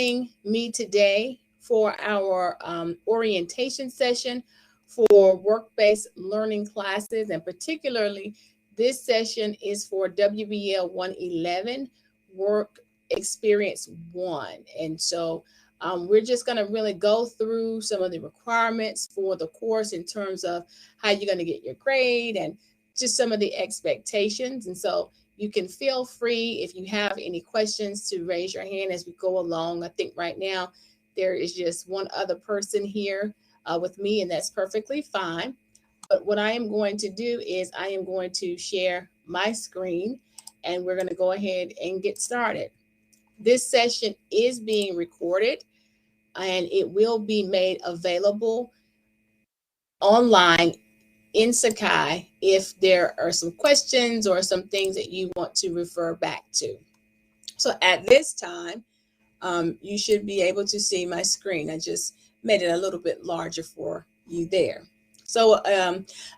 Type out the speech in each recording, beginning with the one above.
Me today for our orientation session for work-based learning classes, and particularly this session is for WBL 111 Work Experience 1. And so we're just going to really go through some of the requirements for the course in terms of how you're going to get your grade and just some of the expectations. And so you can feel free if you have any questions to raise your hand as we go along. I think right now there is just one other person here with me, and that's perfectly fine. But what I am going to do is I am going to share my screen, and we're going to go ahead and get started. This session is being recorded, and it will be made available online in Sakai if there are some questions or some things that you want to refer back to. So at this time, you should be able to see my screen. I just made it a little bit larger for you there. So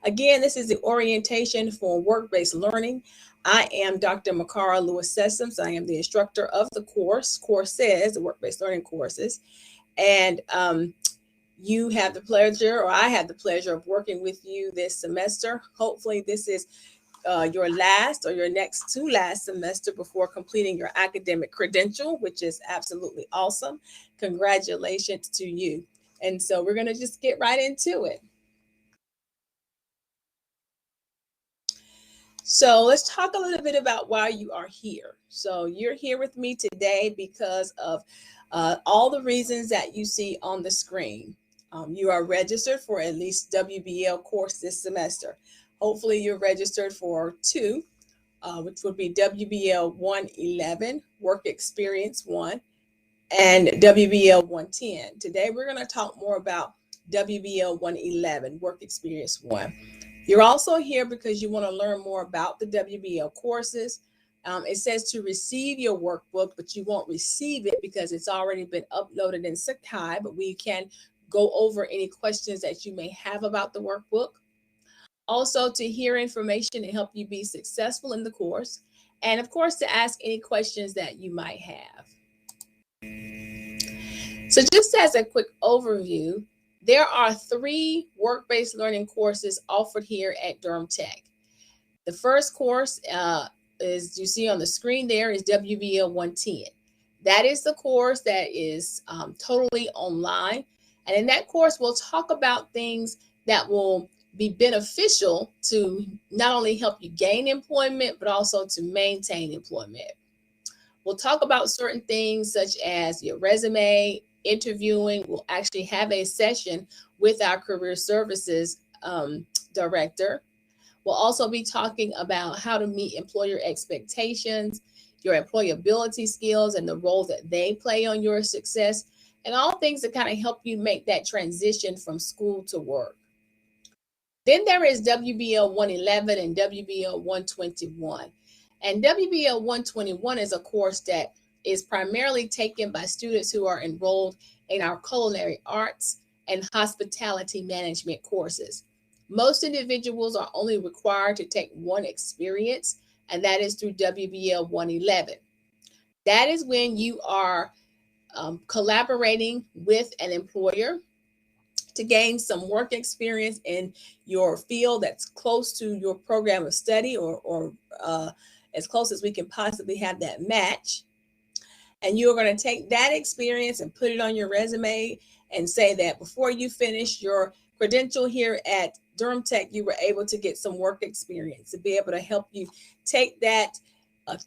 again, this is the orientation for work-based learning. I am Dr. Makara Lewis-Sessoms. I am the instructor of the courses, the work-based learning courses. And you have the pleasure, or I have the pleasure of working with you this semester. Hopefully this is your last or your next to last semester before completing your academic credential, which is absolutely awesome. Congratulations to you. And so we're going to just get right into it. So let's talk a little bit about why you are here. So you're here with me today because of all the reasons that you see on the screen. You are registered for at least WBL course this semester. Hopefully you're registered for 2, which would be WBL 111, Work Experience 1, and WBL 110. Today we're going to talk more about WBL 111, Work Experience 1. You're also here because you want to learn more about the WBL courses. It says to receive your workbook, but you won't receive it because it's already been uploaded in Sakai, but we can go over any questions that you may have about the workbook. Also to hear information to help you be successful in the course. And of course, to ask any questions that you might have. So just as a quick overview, there are 3 work-based learning courses offered here at Durham Tech. The first course is, you see on the screen there, is WBL 110. That is the course that is totally online. And in that course, we'll talk about things that will be beneficial to not only help you gain employment, but also to maintain employment. We'll talk about certain things such as your resume, interviewing. We'll actually have a session with our career services director. We'll also be talking about how to meet employer expectations, your employability skills, and the role that they play on your success, and all things that kind of help you make that transition from school to work. Then there is WBL 111 and WBL 121. And WBL 121 is a course that is primarily taken by students who are enrolled in our culinary arts and hospitality management courses. Most individuals are only required to take one experience, and that is through WBL 111. That is when you are collaborating with an employer to gain some work experience in your field that's close to your program of study, or as close as we can possibly have that match. And you're going to take that experience and put it on your resume and say that before you finish your credential here at Durham Tech, you were able to get some work experience to be able to help you take that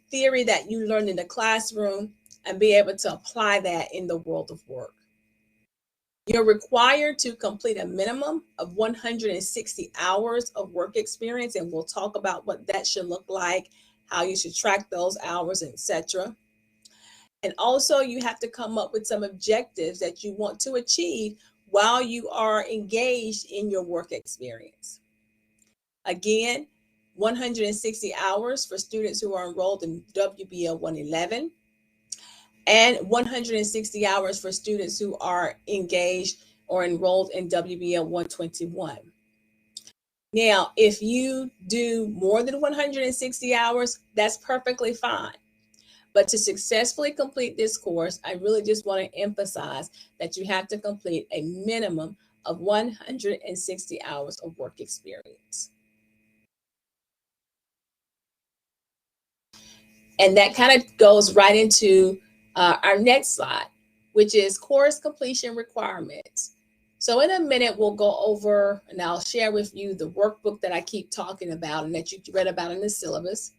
theory that you learned in the classroom and be able to apply that in the world of work. You're required to complete a minimum of 160 hours of work experience, and we'll talk about what that should look like, how you should track those hours, etc. And also you have to come up with some objectives that you want to achieve while you are engaged in your work experience. Again, 160 hours for students who are enrolled in WBL 111, and 160 hours for students who are engaged or enrolled in WBL 121. Now, if you do more than 160 hours, that's perfectly fine. But to successfully complete this course, I really just want to emphasize that you have to complete a minimum of 160 hours of work experience. And that kind of goes right into our next slide, which is course completion requirements. So in a minute, we'll go over and I'll share with you the workbook that I keep talking about and that you read about in the syllabus.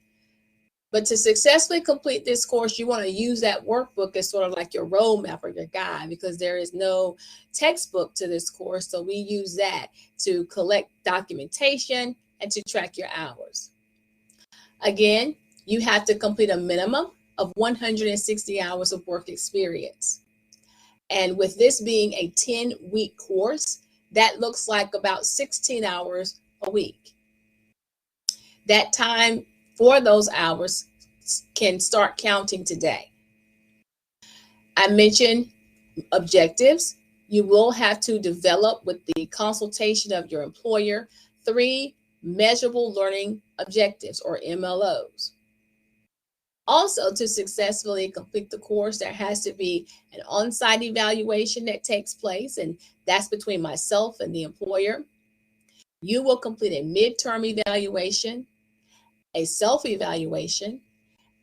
But to successfully complete this course, you want to use that workbook as sort of like your roadmap or your guide, because there is no textbook to this course. So we use that to collect documentation and to track your hours. Again, you have to complete a minimum of 160 hours of work experience. And with this being a 10-week course, that looks like about 16 hours a week. That time for those hours can start counting today. I mentioned objectives. You will have to develop, with the consultation of your employer, 3 measurable learning objectives, or MLOs. Also, to successfully complete the course, there has to be an on-site evaluation that takes place, and that's between myself and the employer. You will complete a midterm evaluation, a self-evaluation,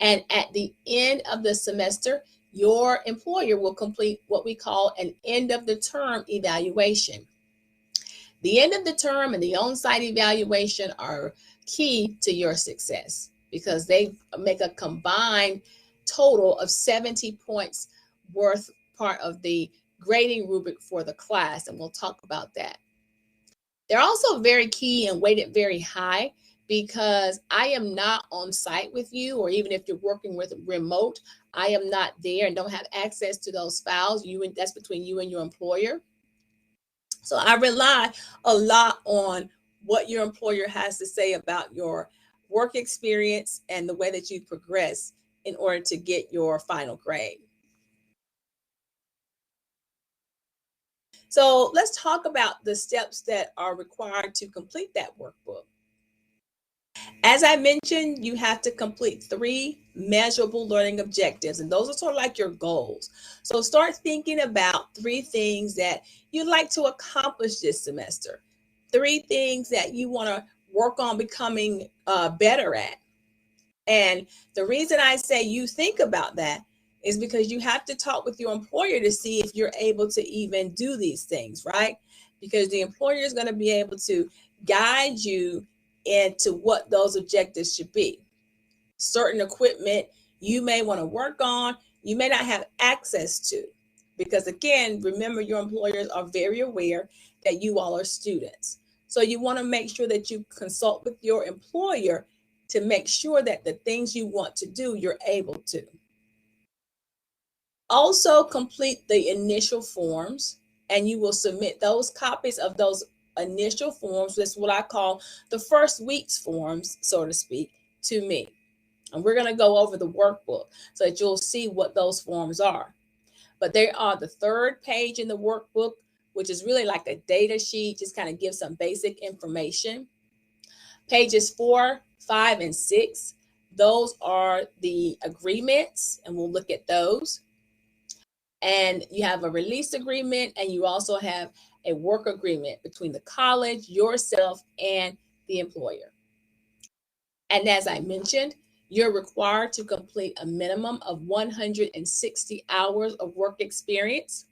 and at the end of the semester, your employer will complete what we call an end of the term evaluation. The end of the term and the on-site evaluation are key to your success because they make a combined total of 70 points worth part of the grading rubric for the class, and we'll talk about that. They're also very key and weighted very high because I am not on site with you, or even if you're working with remote, I am not there and don't have access to those files. That's between you and your employer. So I rely a lot on what your employer has to say about your work experience and the way that you progress in order to get your final grade. So let's talk about the steps that are required to complete that workbook. As I mentioned, you have to complete 3 measurable learning objectives, and those are sort of like your goals. So start thinking about 3 things that you'd like to accomplish this semester, 3 things that you want to work on becoming better at. And the reason I say you think about that is because you have to talk with your employer to see if you're able to even do these things, right? Because the employer is going to be able to guide you into what those objectives should be. Certain equipment you may want to work on, you may not have access to. Because again, remember, your employers are very aware that you all are students. So you want to make sure that you consult with your employer to make sure that the things you want to do, you're able to. Also complete the initial forms, and you will submit those copies of those initial forms. That's what I call the first week's forms, so to speak, to me. And we're going to go over the workbook so that you'll see what those forms are. But they are the 3rd page in the workbook, which is really like a data sheet, just kind of gives some basic information. Pages 4, 5, and 6, those are the agreements, and we'll look at those. And you have a release agreement, and you also have a work agreement between the college, yourself, and the employer. And as I mentioned, you're required to complete a minimum of 160 hours of work experience.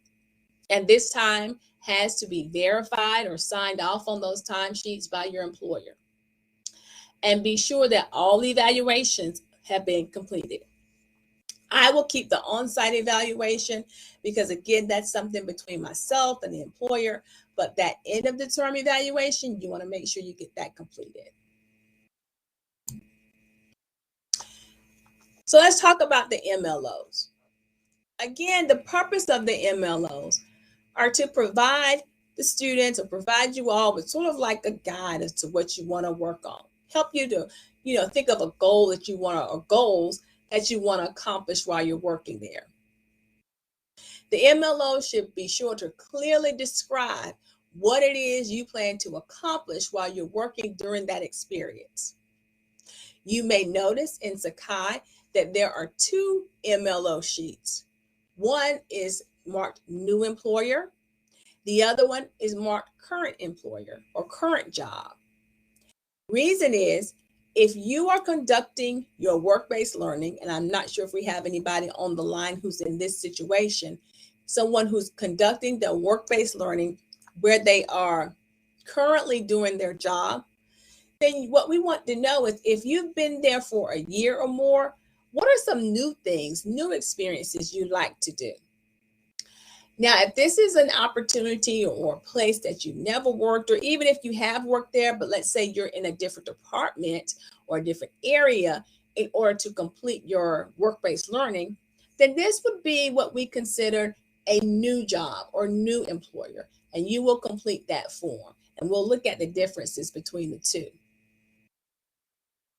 And this time has to be verified or signed off on those timesheets by your employer. And be sure that all evaluations have been completed. I will keep the on-site evaluation because, again, that's something between myself and the employer. But that end of the term evaluation, you want to make sure you get that completed. So let's talk about the MLOs. Again, the purpose of the MLOs are to provide the students or provide you all with sort of like a guide as to what you want to work on. Help you to, think of a goal that you want to, or goals that you want to accomplish while you're working there. The MLO should be sure to clearly describe what it is you plan to accomplish while you're working during that experience. You may notice in Sakai that there are two MLO sheets. One is marked new employer. The other one is marked current employer or current job. Reason is, if you are conducting your work-based learning, and I'm not sure if we have anybody on the line who's in this situation, someone who's conducting their work-based learning where they are currently doing their job, then what we want to know is if you've been there for a year or more, what are some new things, new experiences you like to do? Now, if this is an opportunity or a place that you've never worked, or even if you have worked there, but let's say you're in a different department or a different area in order to complete your work-based learning, then this would be what we consider a new job or new employer, and you will complete that form. And we'll look at the differences between the two.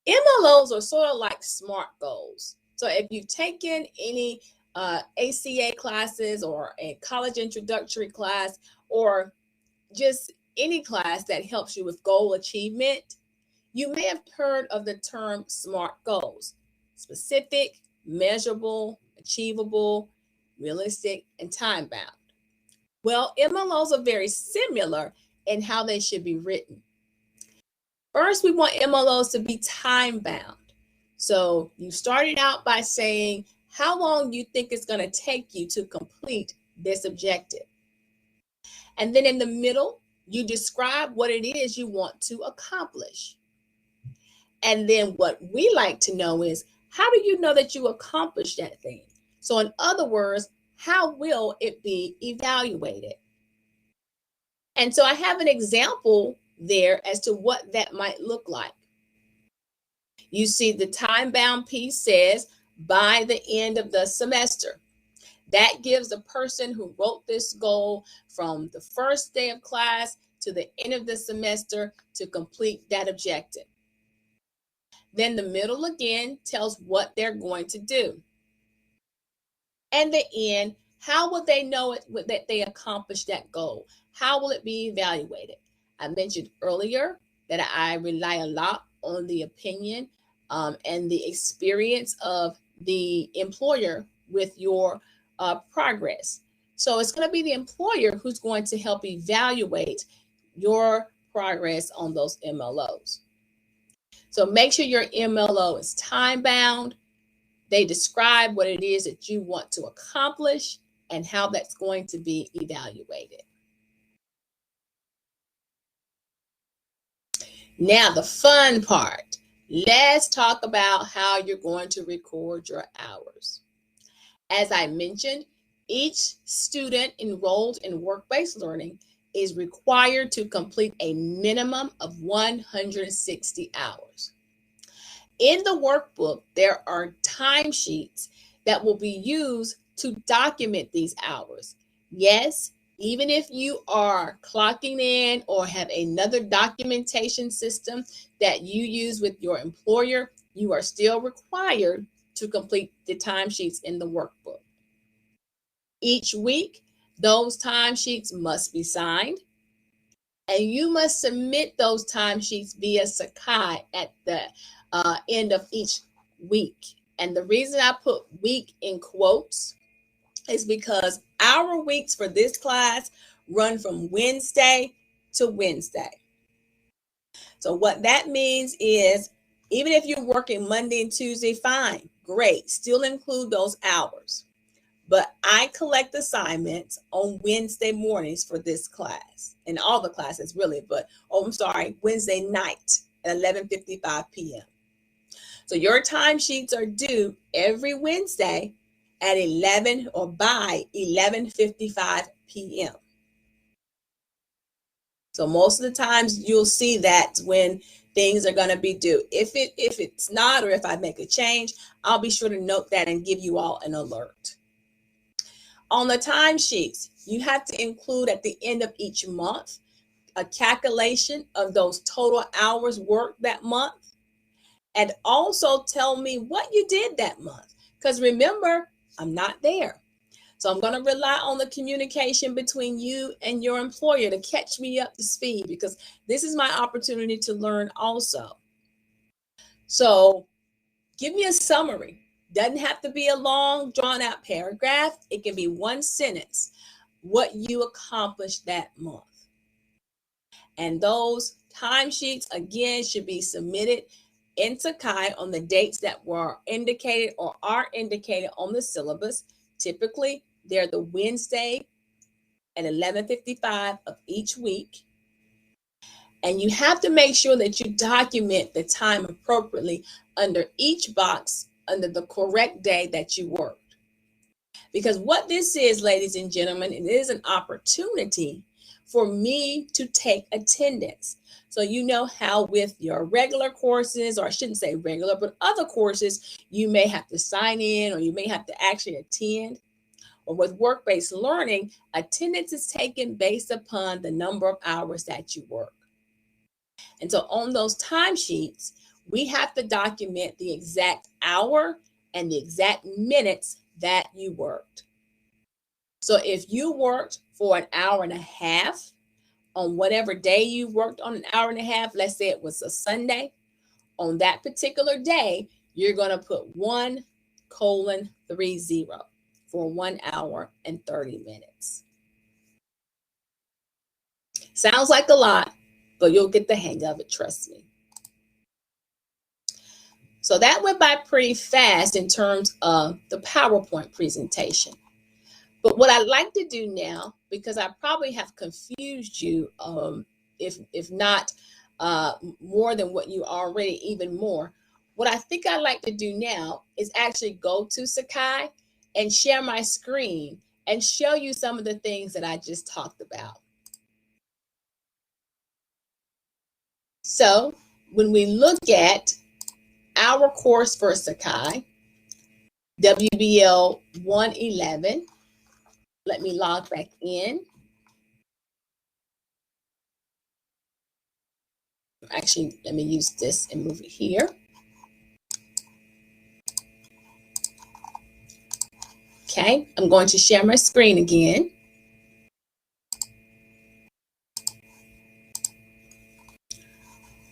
MLOs are sort of like SMART goals. So if you've taken any ACA classes or a college introductory class or just any class that helps you with goal achievement, you may have heard of the term SMART goals: specific, measurable, achievable, realistic, and time bound. Well, MLOs are very similar in how they should be written. First, we want MLOs to be time bound. So you started out by saying how long you think it's going to take you to complete this objective. And then in the middle, you describe what it is you want to accomplish. And then what we like to know is, how do you know that you accomplished that thing? So in other words, how will it be evaluated? And so I have an example there as to what that might look like. You see the time-bound piece says by the end of the semester. That gives the person who wrote this goal from the first day of class to the end of the semester to complete that objective. Then the middle again tells what they're going to do. And the end, how will they know it that they accomplished that goal? How will it be evaluated? I mentioned earlier that I rely a lot on the opinion and the experience of the employer with your progress. So it's going to be the employer who's going to help evaluate your progress on those MLOs. So make sure your MLO is time bound. They describe what it is that you want to accomplish and how that's going to be evaluated. Now, the fun part. Let's talk about how you're going to record your hours. As I mentioned, each student enrolled in work-based learning is required to complete a minimum of 160 hours. In the workbook, there are timesheets that will be used to document these hours. Yes, even if you are clocking in or have another documentation system that you use with your employer, you are still required to complete the timesheets in the workbook. Each week, those timesheets must be signed, and you must submit those timesheets via Sakai at the end of each week. And the reason I put week in quotes is because our weeks for this class run from Wednesday to Wednesday. So what that means is, even if you're working Monday and Tuesday, fine, great, still include those hours. But I collect assignments on Wednesday mornings for this class, and all the classes really, but Wednesday night at 11:55 p.m. So your timesheets are due every Wednesday at 11 or by 11:55 p.m. So most of the times you'll see that when things are going to be due. If it's not, or if I make a change, I'll be sure to note that and give you all an alert. On the timesheets, you have to include at the end of each month a calculation of those total hours worked that month, and also tell me what you did that month. Because remember, I'm not there. So I'm going to rely on the communication between you and your employer to catch me up to speed, because this is my opportunity to learn also. So give me a summary. Doesn't have to be a long, drawn out paragraph. It can be one sentence, what you accomplished that month. And those timesheets, again, should be submitted in Sakai on the dates that were indicated or are indicated on the syllabus. Typically, they're the Wednesday at 11:55 of each week. And you have to make sure that you document the time appropriately under each box under the correct day that you worked. Because what this is, ladies and gentlemen, it is an opportunity for me to take attendance. So you know how with your regular courses, or I shouldn't say regular, but other courses, you may have to sign in or you may have to actually attend. Or with work-based learning, attendance is taken based upon the number of hours that you work. And so on those timesheets, we have to document the exact hour and the exact minutes that you worked. So if you worked for an hour and a half on whatever day you worked on an hour and a half, let's say it was a Sunday, on that particular day, you're going to put 1:30 for 1 hour and 30 minutes. Sounds like a lot, but you'll get the hang of it, trust me. So that went by pretty fast in terms of the PowerPoint presentation. But what I'd like to do now, because I probably have confused you, if not more than what you already, even more, what I think I'd like to do now is actually go to Sakai and share my screen and show you some of the things that I just talked about. So when we look at our course for Sakai, WBL 111, let me log back in. Actually, let me use this and move it here. Okay, I'm going to share my screen again.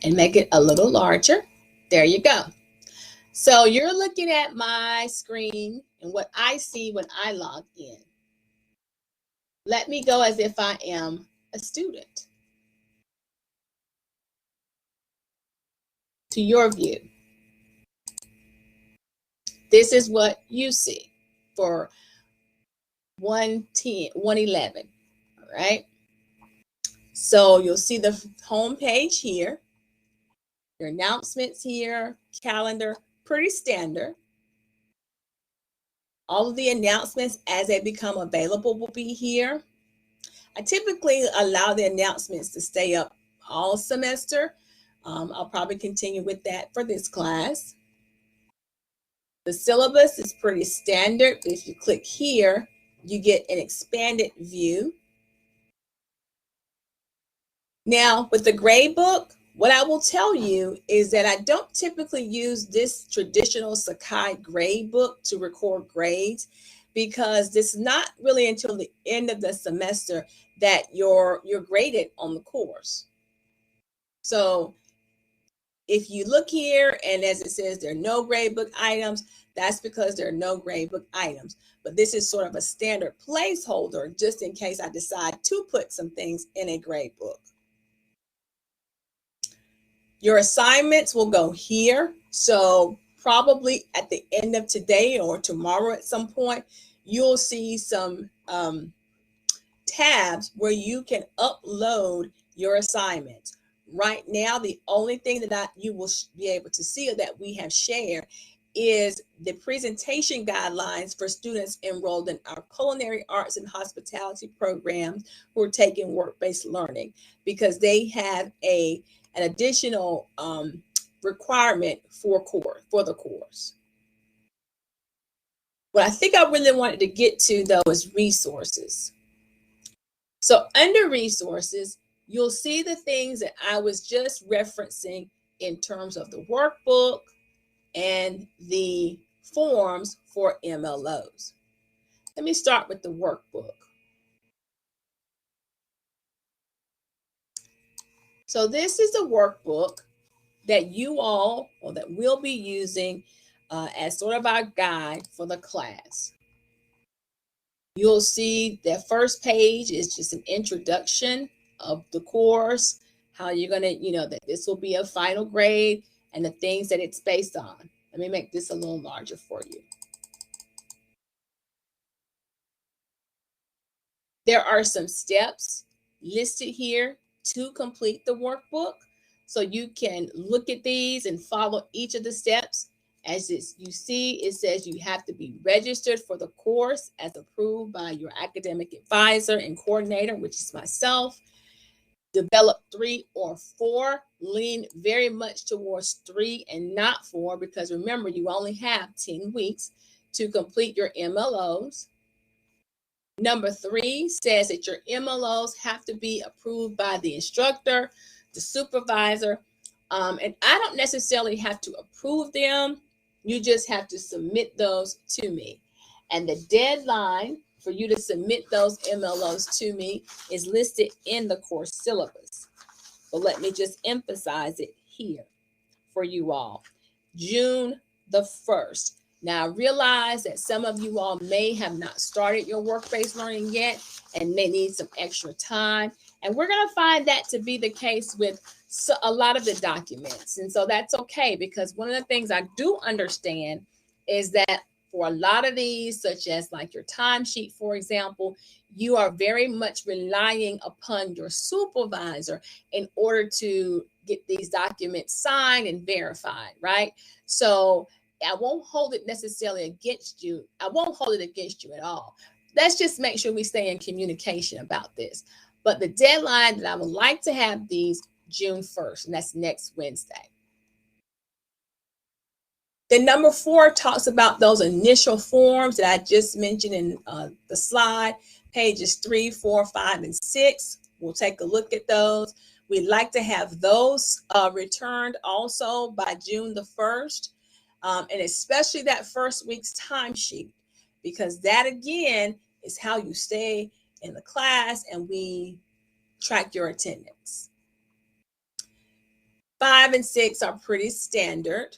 And make it a little larger. There you go. So you're looking at my screen and what I see when I log in. Let me go as if I am a student to your view. This is what you see for 111, all right? So you'll see the home page here, your announcements here, calendar, pretty standard. All of the announcements as they become available will be here. I typically allow the announcements to stay up all semester. I'll probably continue with that for this class. The syllabus is pretty standard. If you click here, you get an expanded view. Now, with the grade book, what I will tell you is that I don't typically use this traditional Sakai grade book to record grades, because this is not really until the end of the semester that you're graded on the course. So if you look here and as it says there are no grade book items, that's because there are no grade book items. But this is sort of a standard placeholder just in case I decide to put some things in a grade book. Your assignments will go here. So probably at the end of today or tomorrow at some point, you'll see some tabs where you can upload your assignments. Right now, the only thing that you will be able to see that we have shared is the presentation guidelines for students enrolled in our culinary arts and hospitality programs who are taking work-based learning, because they have an additional requirement for the course. What I think I really wanted to get to, though, is resources. So under resources, you'll see the things that I was just referencing in terms of the workbook and the forms for MLOs. Let me start with the workbook. So this is a workbook that you all, or that we'll be using as sort of our guide for the class. You'll see that first page is just an introduction of the course, how you're going to, that this will be a final grade and the things that it's based on. Let me make this a little larger for you. There are some steps listed here to complete the workbook. So you can look at these and follow each of the steps. As you see, it says you have to be registered for the course as approved by your academic advisor and coordinator, which is myself. Develop 3 or 4. Lean very much towards 3 and not 4, because remember, you only have 10 weeks to complete your MLOs. Number 3 says that your MLOs have to be approved by the instructor, the supervisor, and I don't necessarily have to approve them. You just have to submit those to me. And the deadline for you to submit those MLOs to me is listed in the course syllabus. But let me just emphasize it here for you all. June the 1st. Now, I realize that some of you all may have not started your work-based learning yet and may need some extra time. And we're going to find that to be the case with a lot of the documents. And so that's okay, because one of the things I do understand is that for a lot of these, such as like your timesheet, for example, you are very much relying upon your supervisor in order to get these documents signed and verified, right? So I won't hold it necessarily against you. I won't hold it against you at all. Let's just make sure we stay in communication about this. But the deadline that I would like to have these June 1st, and that's next Wednesday. Then number 4 talks about those initial forms that I just mentioned in the slide, pages 3, 4, 5, and 6. We'll take a look at those. We'd like to have those returned also by June the 1st, and especially that first week's timesheet, because that again is how you stay in the class and we track your attendance. 5 and 6 are pretty standard.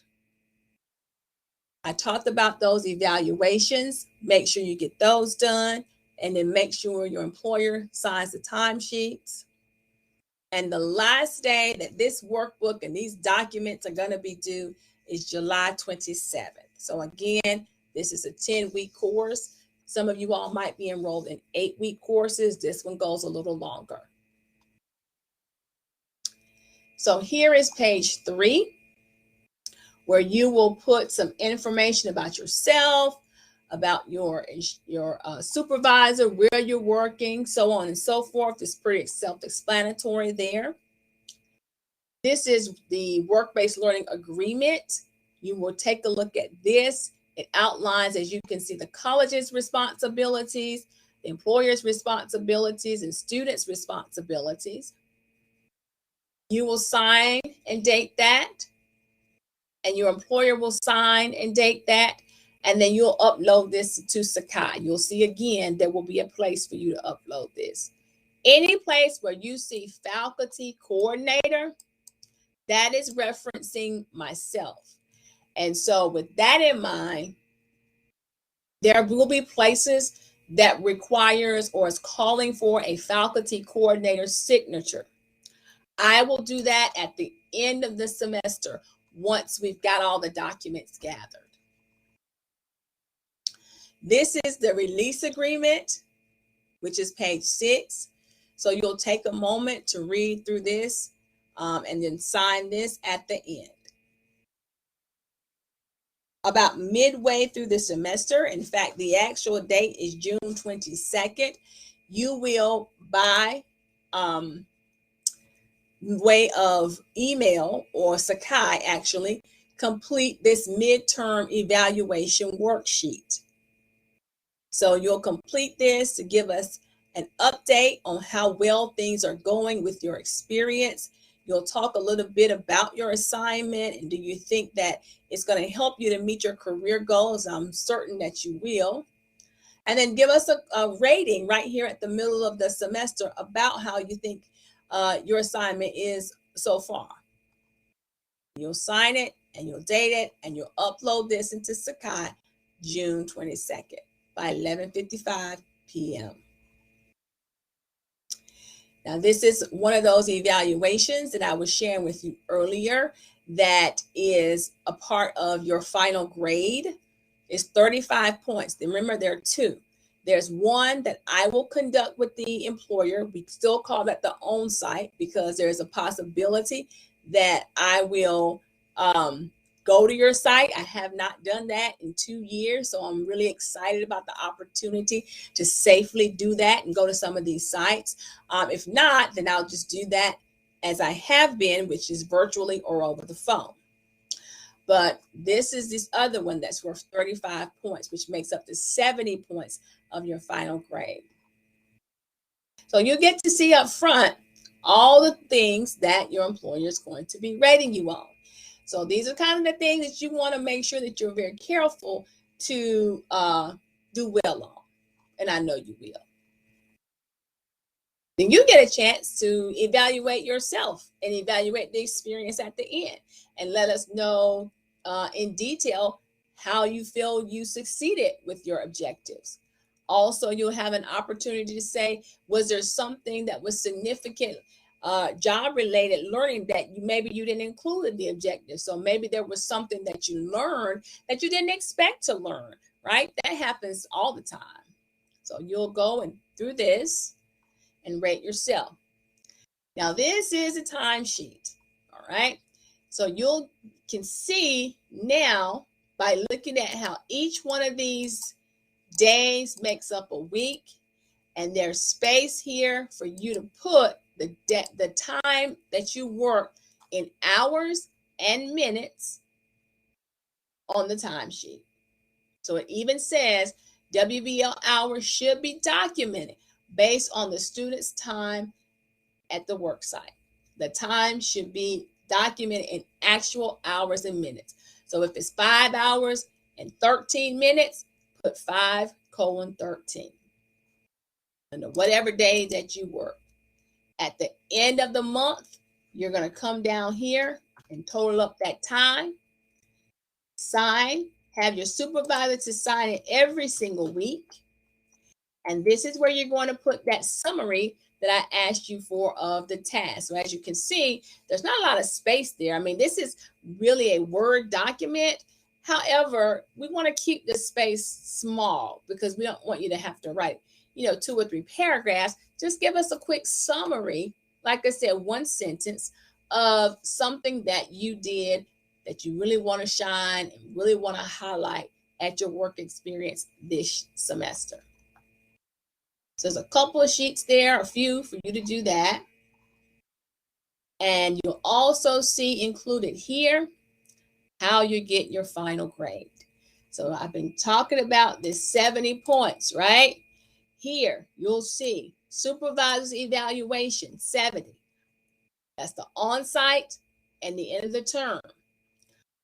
I talked about those evaluations. Make sure you get those done, and then make sure your employer signs the timesheets. And the last day that this workbook and these documents are going to be due is July 27th. So again, this is a 10-week course. Some of you all might be enrolled in 8-week courses. This one goes a little longer. So here is page 3, where you will put some information about yourself, about your supervisor, where you're working, so on and so forth. It's pretty self-explanatory there. This is the work-based learning agreement. You will take a look at this. It outlines, as you can see, the college's responsibilities, the employer's responsibilities, and students' responsibilities. You will sign and date that, and your employer will sign and date that, and then you'll upload this to Sakai. You'll see again, there will be a place for you to upload this. Any place where you see faculty coordinator, that is referencing myself. And so with that in mind, there will be places that requires or is calling for a faculty coordinator signature. I will do that at the end of the semester once we've got all the documents gathered. This is the release agreement, which is page 6. So you'll take a moment to read through this and then sign this at the end. About midway through the semester, in fact, the actual date is June 22nd, you will, by way of email or Sakai actually, complete this midterm evaluation worksheet. So you'll complete this to give us an update on how well things are going with your experience. You'll talk a little bit about your assignment, and do you think that it's going to help you to meet your career goals? I'm certain that you will. And then give us a rating right here at the middle of the semester about how you think your assignment is so far. You'll sign it and you'll date it, and you'll upload this into Sakai June 22nd by 11:55 p.m. Now, this is one of those evaluations that I was sharing with you earlier that is a part of your final grade. It's 35 points. Remember, there are two. There's one that I will conduct with the employer. We still call that the on-site because there's a possibility that I will go to your site. I have not done that in 2 years, so I'm really excited about the opportunity to safely do that and go to some of these sites. If not, then I'll just do that as I have been, which is virtually or over the phone. But this is this other one that's worth 35 points, which makes up to 70 points of your final grade. So you get to see up front all the things that your employer is going to be rating you on. So these are kind of the things that you want to make sure that you're very careful to do well on. And I know you will. Then you get a chance to evaluate yourself and evaluate the experience at the end and let us know in detail how you feel you succeeded with your objectives. Also, you'll have an opportunity to say, was there something that was significant job-related learning that maybe you didn't include in the objective? So maybe there was something that you learned that you didn't expect to learn, right? That happens all the time. So you'll go and through this and rate yourself. Now, this is a timesheet, all right? So you can see now by looking at how each one of these days makes up a week, and there's space here for you to put the time that you work in hours and minutes on the timesheet. So it even says WBL hours should be documented based on the student's time at the work site. The time should be documented in actual hours and minutes. So if it's 5 hours and 13 minutes, put 5:13. And whatever day that you work. At the end of the month, you're going to come down here and total up that time. Sign. Have your supervisor to sign it every single week. And this is where you're going to put that summary that I asked you for of the task. So as you can see, there's not a lot of space there. I mean, this is really a Word document. However, we want to keep the space small because we don't want you to have to write, 2 or 3 paragraphs. Just give us a quick summary, like I said, one sentence of something that you did that you really want to shine and really want to highlight at your work experience this semester. So there's a couple of sheets there, a few for you to do that. And you'll also see included here how you get your final grade. So I've been talking about this 70 points, right? Here you'll see supervisor's evaluation, 70. That's the on-site and the end of the term.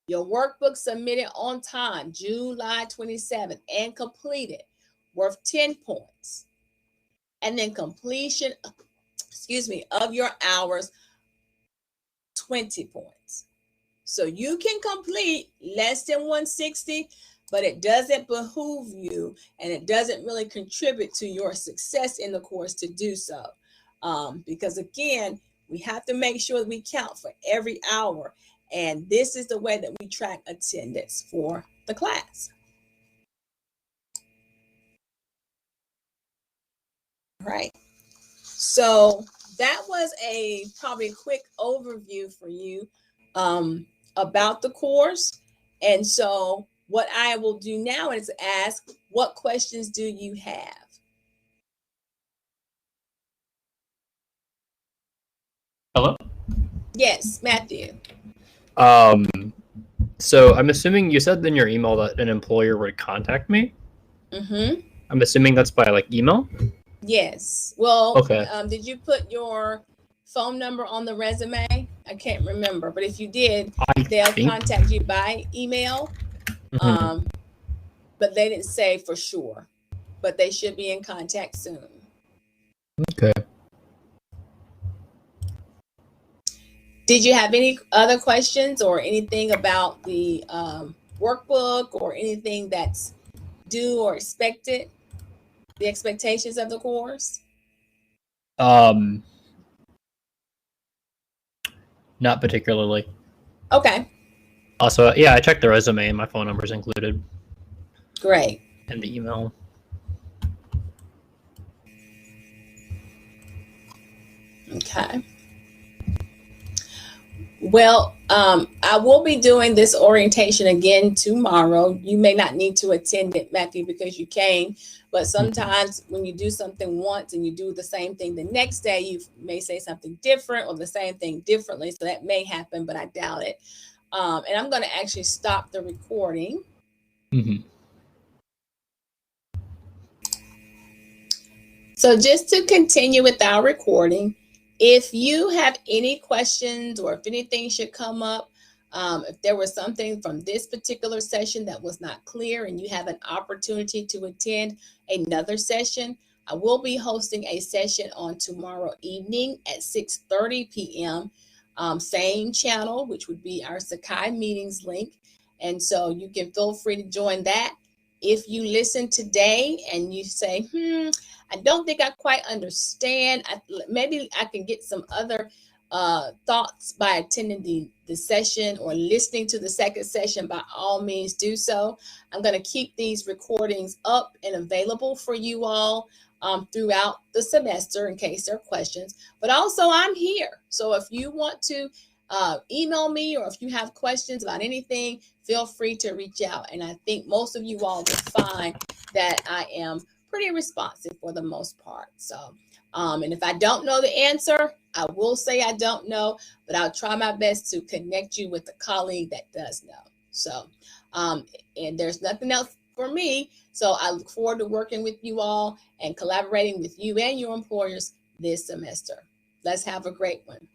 Your workbook submitted on time, July 27th, and completed, worth 10 points. And then completion, of your hours, 20 points. So you can complete less than 160, but it doesn't behoove you and it doesn't really contribute to your success in the course to do so. Because again, we have to make sure that we count for every hour. And this is the way that we track attendance for the class. All right. So that was a probably quick overview for you about the course. And so what I will do now is ask, what questions do you have? Hello? Yes, Matthew. So I'm assuming you said in your email that an employer would contact me. Mm-hmm. I'm assuming that's by like email. Yes. Well, Okay. Did you put your phone number on the resume? I can't remember, but if you did, they'll contact you by email. Mm-hmm. But they didn't say for sure, but they should be in contact soon. Okay. Did you have any other questions or anything about the workbook or anything that's due or expected? The expectations of the course? Um, Not particularly. Okay, Also, yeah, I checked the resume and my phone number is included great. in the email. Okay. Well, I will be doing this orientation again tomorrow. You may not need to attend it, Matthew, because you came. But sometimes when you do something once and you do the same thing the next day, you may say something different or the same thing differently. So that may happen, but I doubt it. And I'm going to actually stop the recording. Mm-hmm. So just to continue with our recording, if you have any questions or if anything should come up, if there was something from this particular session that was not clear and you have an opportunity to attend another session, I will be hosting a session on tomorrow evening at 6:30 p.m. Same channel, which would be our Sakai meetings link. And so you can feel free to join that. If you listen today and you say, I don't think I quite understand. Maybe I can get some other thoughts by attending the session or listening to the second session. By all means, do so. I'm going to keep these recordings up and available for you all throughout the semester in case there are questions. But also, I'm here. So if you want to email me or if you have questions about anything, feel free to reach out. And I think most of you all will find that I am pretty responsive for the most part. So, and if I don't know the answer, I will say I don't know, but I'll try my best to connect you with a colleague that does know. So, and there's nothing else for me. So I look forward to working with you all and collaborating with you and your employers this semester. Let's have a great one.